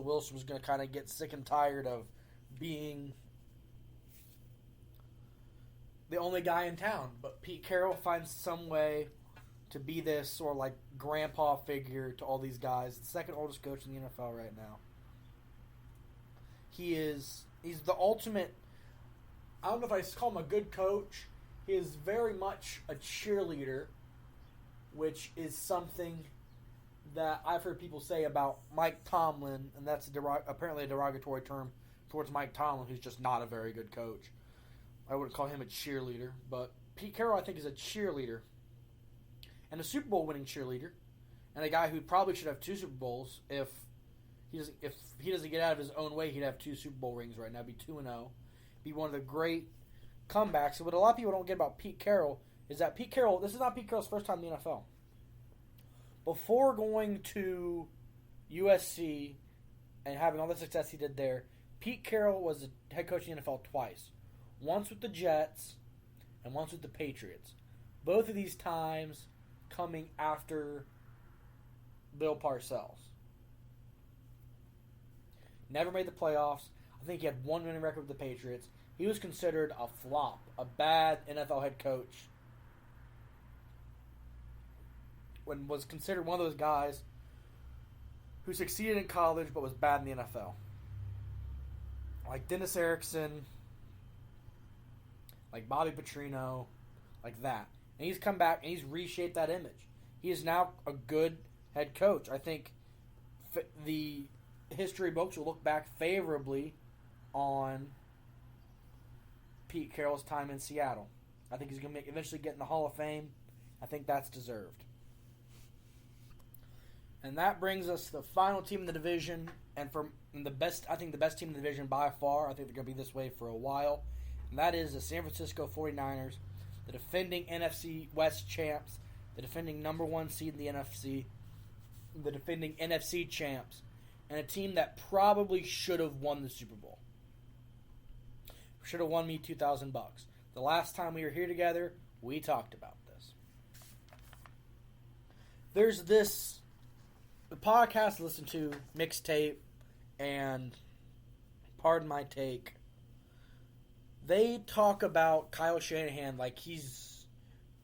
Wilson was going to kind of get sick and tired of being the only guy in town. But Pete Carroll finds some way to be this sort of like grandpa figure to all these guys. The second oldest coach in the NFL right now. He's the ultimate, I don't know if I call him a good coach. He is very much a cheerleader, which is something that I've heard people say about Mike Tomlin, and that's apparently a derogatory term towards Mike Tomlin, who's just not a very good coach. I wouldn't call him a cheerleader, but Pete Carroll, I think, is a cheerleader, and a Super Bowl winning cheerleader, and a guy who probably should have 2 Super Bowls. If he doesn't get out of his own way, he'd have 2 Super Bowl rings right now, be 2-0, be one of the great comebacks. So what a lot of people don't get about Pete Carroll is that this is not Pete Carroll's first time in the NFL. Before going to USC and having all the success he did there, Pete Carroll was the head coach in the NFL twice. Once with the Jets and once with the Patriots. Both of these times coming after Bill Parcells. Never made the playoffs. I think he had 1 winning record with the Patriots. He was considered a flop, a bad NFL head coach. When was considered one of those guys who succeeded in college but was bad in the NFL. Like Dennis Erickson, like Bobby Petrino, like that. And he's come back and he's reshaped that image. He is now a good head coach. I think the history books will look back favorably on Pete Carroll's time in Seattle. I think he's going to eventually get in the Hall of Fame. I think that's deserved. And that brings us to the final team in the division, and the best team in the division by far. I think they're going to be this way for a while, and that is the San Francisco 49ers, the defending NFC West champs, the defending number 1 seed in the NFC, the defending NFC champs, and a team that probably should have won the Super Bowl. Should have won me $2,000. The last time we were here together, we talked about this. There's the podcast I listen to, Mixtape, and Pardon My Take. They talk about Kyle Shanahan like he's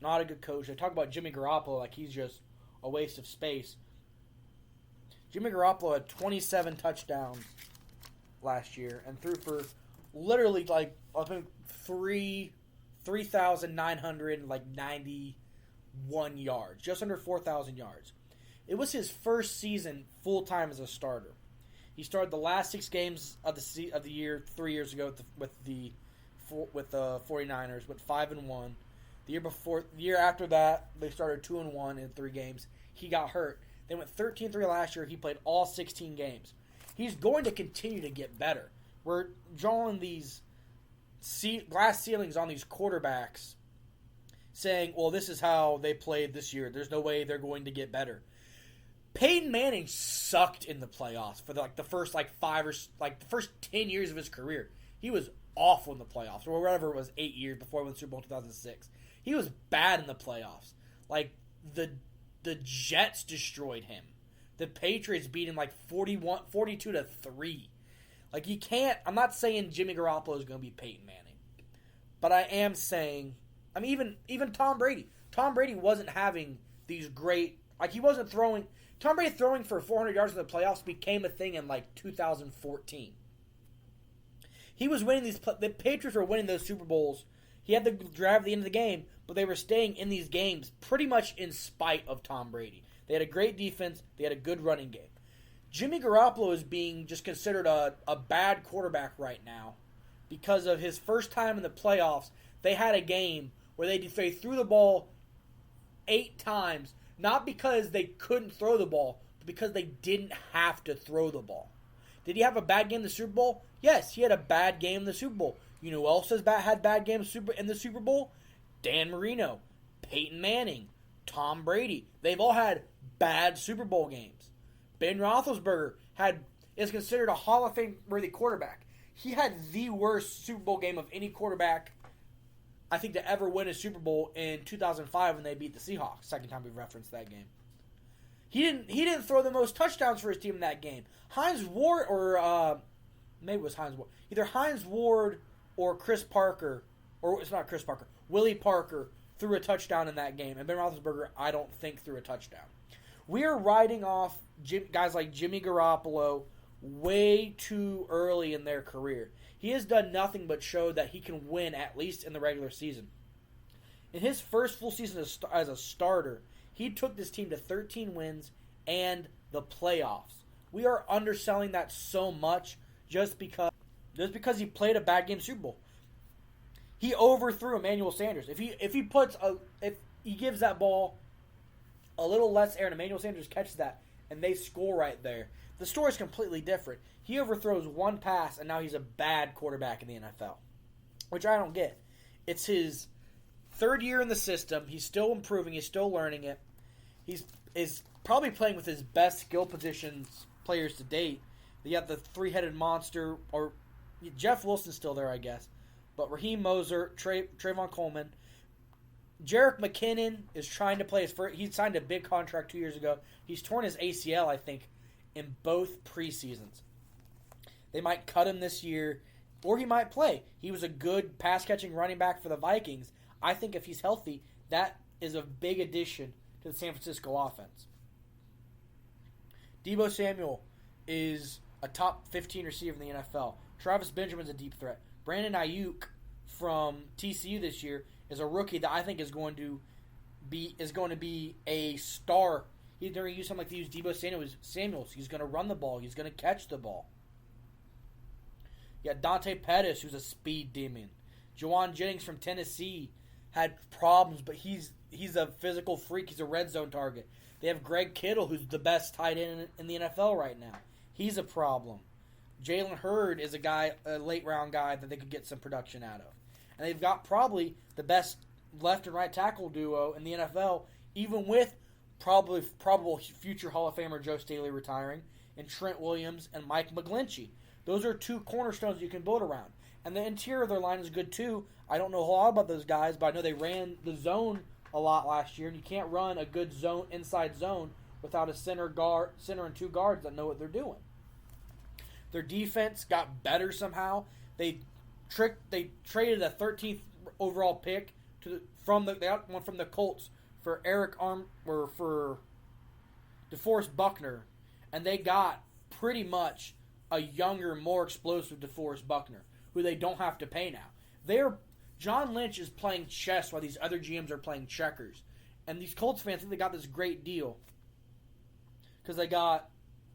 not a good coach. They talk about Jimmy Garoppolo like he's just a waste of space. Jimmy Garoppolo had 27 touchdowns last year and threw for literally like I think 3,991 yards, just under 4,000 yards. It was his first season full-time as a starter. He started the last 6 games of the year 3 years ago with the 49ers, went 5-1. The year after that, they started 2-1 in 3 games. He got hurt. They went 13-3 last year. He played all 16 games. He's going to continue to get better. We're drawing these glass ceilings on these quarterbacks, saying, "Well, this is how they played this year. There's no way they're going to get better." Peyton Manning sucked in the playoffs for the first 10 years of his career. He was awful in the playoffs, or whatever it was, 8 years before he won the Super Bowl in 2006. He was bad in the playoffs. Like the Jets destroyed him. The Patriots beat him 42-3. Like you can't. I'm not saying Jimmy Garoppolo is going to be Peyton Manning, but I am saying. I mean, even Tom Brady. Tom Brady wasn't having these great. He wasn't throwing. Tom Brady throwing for 400 yards in the playoffs became a thing in 2014. He was winning these. The Patriots were winning those Super Bowls. He had the drive at the end of the game, but they were staying in these games pretty much in spite of Tom Brady. They had a great defense. They had a good running game. Jimmy Garoppolo is being just considered a bad quarterback right now because of his first time in the playoffs. They had a game where they threw the ball 8 times, not because they couldn't throw the ball, but because they didn't have to throw the ball. Did he have a bad game in the Super Bowl? Yes, he had a bad game in the Super Bowl. You know who else had bad games in the Super Bowl? Dan Marino, Peyton Manning, Tom Brady. They've all had bad Super Bowl games. Ben Roethlisberger is considered a Hall of Fame-worthy quarterback. He had the worst Super Bowl game of any quarterback, I think, to ever win a Super Bowl in 2005 when they beat the Seahawks. Second time we've referenced that game. He didn't throw the most touchdowns for his team in that game. Hines Ward or maybe it was Hines Ward. Either Hines Ward or Chris Parker, or it's not Chris Parker. Willie Parker threw a touchdown in that game, and Ben Roethlisberger, I don't think, threw a touchdown. We are riding off guys like Jimmy Garoppolo way too early in their career. He has done nothing but show that he can win, at least in the regular season. In his first full season as a starter, he took this team to 13 wins and the playoffs. We are underselling that so much just because he played a bad game Super Bowl. He overthrew Emmanuel Sanders. If he gives that ball a little less air and Emmanuel Sanders catches that and they score right there, the story is completely different. He overthrows one pass and now he's a bad quarterback in the NFL, which I don't get. It's his third year in the system. He's still improving. He's still learning it. He's probably playing with his best skill positions players to date. You got the three-headed monster, or Jeff Wilson's still there, I guess. But Raheem Mostert, Trayvon Coleman. Jerick McKinnon is trying to play his first. He signed a big contract 2 years ago. He's torn his ACL, I think, in both preseasons. They might cut him this year, or he might play. He was a good pass-catching running back for the Vikings. I think if he's healthy, that is a big addition to the San Francisco offense. Deebo Samuel is a top 15 receiver in the NFL. Travis Benjamin's a deep threat. Brandon Ayuk from TCU this year is a rookie that I think is going to be a star. They're going to use something like they use Deebo Samuels. He's going to run the ball. He's going to catch the ball. You got Dante Pettis, who's a speed demon. Juwan Jennings from Tennessee had problems, but he's a physical freak. He's a red zone target. They have Greg Kittle, who's the best tight end in the NFL right now. He's a problem. Jalen Hurd is a late-round guy that they could get some production out of. And they've got probably the best left and right tackle duo in the NFL, even with probable future Hall of Famer Joe Staley retiring, and Trent Williams and Mike McGlinchey. Those are two cornerstones you can build around. And the interior of their line is good too. I don't know a whole lot about those guys, but I know they ran the zone a lot last year, and you can't run a good inside zone without a center and two guards that know what they're doing. Their defense got better somehow. They traded a 13th overall pick they got one from the Colts for for DeForest Buckner, and they got pretty much a younger, more explosive DeForest Buckner, who they don't have to pay now. John Lynch is playing chess while these other GMs are playing checkers. And these Colts fans think they got this great deal because they got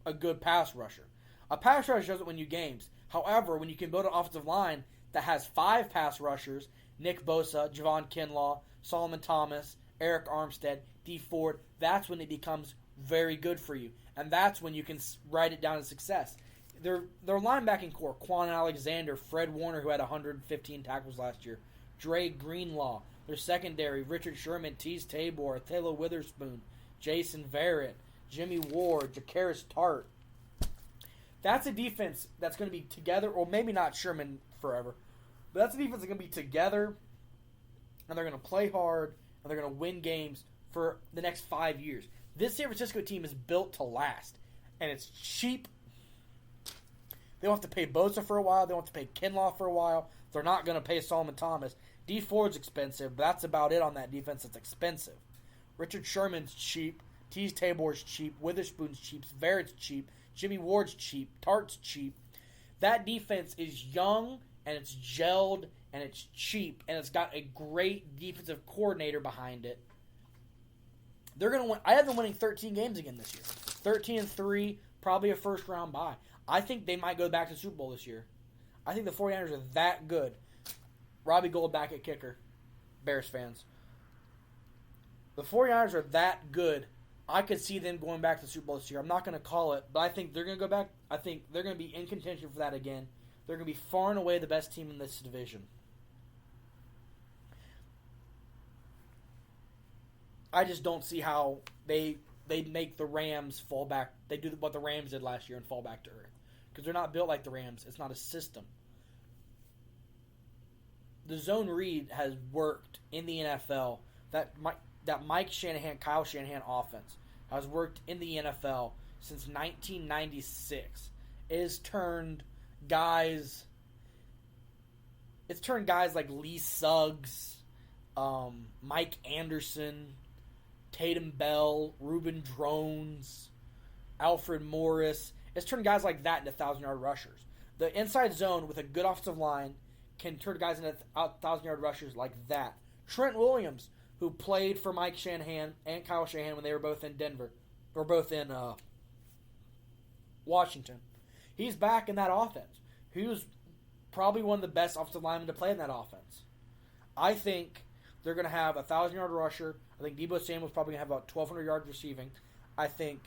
a good pass rusher. A pass rusher doesn't win you games. However, when you can build an offensive line that has 5 pass rushers, Nick Bosa, Javon Kinlaw, Solomon Thomas, Eric Armstead, D Ford, that's when it becomes very good for you. And that's when you can write it down as success. Their linebacking core, Quan Alexander, Fred Warner, who had 115 tackles last year, Dre Greenlaw. Their secondary, Richard Sherman, Tease Tabor, Taylor Witherspoon, Jason Verrett, Jimmy Ward, Jakaris Tart. That's a defense that's going to be together, or maybe not Sherman forever, but that's a defense that's going to be together, and they're going to play hard, and they're going to win games for the next 5 years. This San Francisco team is built to last, and it's cheap. They don't have to pay Bosa for a while. They don't have to pay Kinlaw for a while. They're not going to pay Solomon Thomas. D Ford's expensive, but that's about it on that defense that's expensive. Richard Sherman's cheap. Tease Tabor's cheap. Witherspoon's cheap. Verrett's cheap. Jimmy Ward's cheap. Tart's cheap. That defense is young, and it's gelled, and it's cheap, and it's got a great defensive coordinator behind it. They're going to win. I have them winning 13 games again this year. 13-3, probably a first-round bye. I think they might go back to the Super Bowl this year. I think the 49ers are that good. Robbie Gould back at kicker. Bears fans. The 49ers are that good. I could see them going back to the Super Bowl this year. I'm not going to call it, but I think they're going to go back. I think they're going to be in contention for that again. They're going to be far and away the best team in this division. I just don't see how they make the Rams fall back. They do what the Rams did last year and fall back to earth. Because they're not built like the Rams. It's not a system. The zone read has worked in the NFL. That Mike Shanahan, Kyle Shanahan offense. has worked in the NFL since 1996. It has turned guys like Lee Suggs, Mike Anderson, Tatum Bell, Reuben Drones, Alfred Morris. It's turned guys like that into 1,000-yard rushers. The inside zone with a good offensive line can turn guys into 1,000-yard rushers like that. Trent Williams, who played for Mike Shanahan and Kyle Shanahan when they were both in Denver, or both in Washington. He's back in that offense. He was probably one of the best offensive linemen to play in that offense. I think they're going to have a 1,000-yard rusher. I think Deebo Samuel's probably going to have about 1,200 yards receiving. I think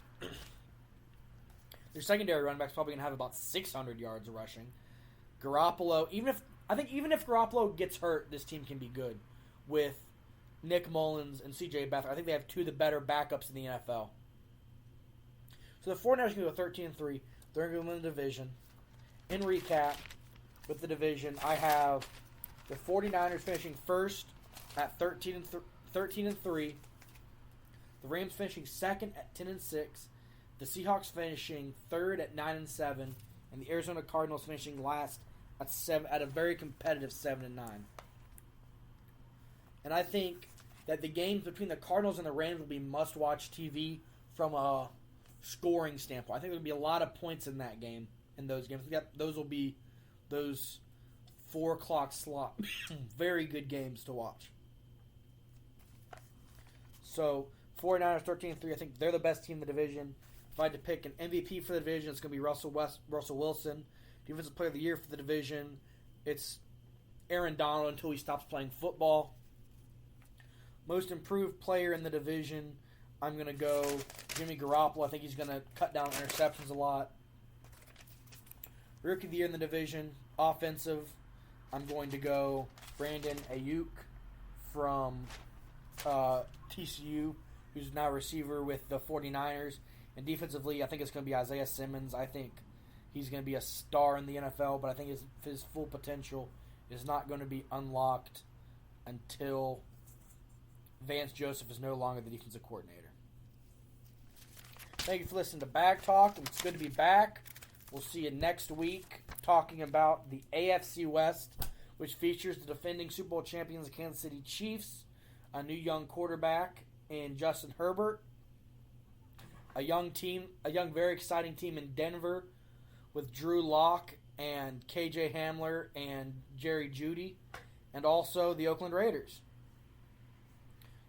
their secondary running back's probably going to have about 600 yards rushing. Garoppolo, even if Garoppolo gets hurt, this team can be good with Nick Mullins and C.J. Beathard. I think they have two of the better backups in the NFL. So the 49ers can go 13-3. They're going to win the division. In recap, with the division, I have the 49ers finishing first at 13-3. The Rams finishing second at 10-6. The Seahawks finishing third at 9-7, and the Arizona Cardinals finishing last at a very competitive 7-9. And I think that the games between the Cardinals and the Rams will be must-watch TV from a scoring standpoint. I think there'll be a lot of points in that game, in those games. Those will be those 4 o'clock slot. Very good games to watch. So, 49ers 13-3. I think they're the best team in the division. If I had to pick an MVP for the division, it's going to be Russell Wilson. Defensive Player of the Year for the division, it's Aaron Donald until he stops playing football. Most improved player in the division, I'm going to go Jimmy Garoppolo. I think he's going to cut down interceptions a lot. Rookie of the Year in the division, offensive, I'm going to go Brandon Ayuk from TCU, who's now a receiver with the 49ers. And defensively, I think it's going to be Isaiah Simmons. I think he's going to be a star in the NFL, but I think his full potential is not going to be unlocked until Vance Joseph is no longer the defensive coordinator. Thank you for listening to Bag Talk. It's good to be back. We'll see you next week talking about the AFC West, which features the defending Super Bowl champions, the Kansas City Chiefs, a new young quarterback in Justin Herbert, a young, very exciting team in Denver with Drew Lock and KJ Hamler and Jerry Jeudy, and also the Oakland Raiders.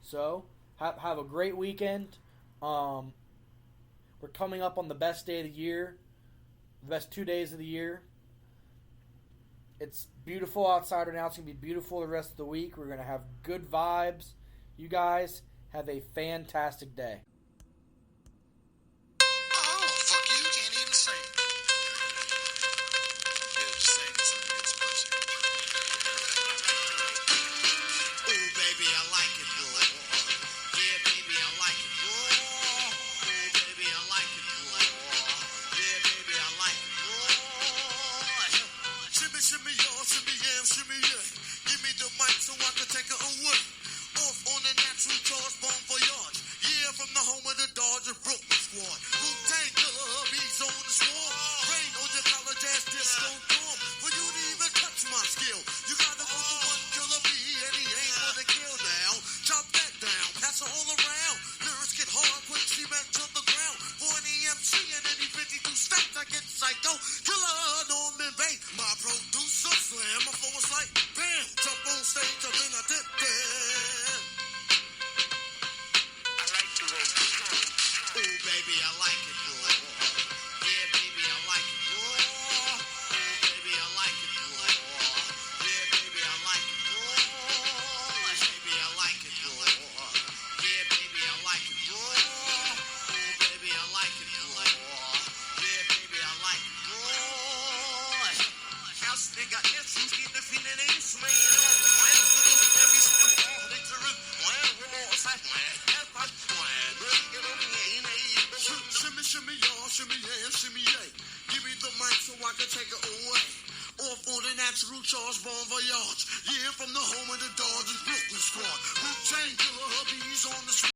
So, have a great weekend. We're coming up on the best day of the year, the best 2 days of the year. It's beautiful outside right now. It's going to be beautiful the rest of the week. We're going to have good vibes. You guys have a fantastic day. Charge, bon voyage. Yeah, from the home of the Dodgers, Brooklyn squad. Wu-Tang Killer, hubby's on the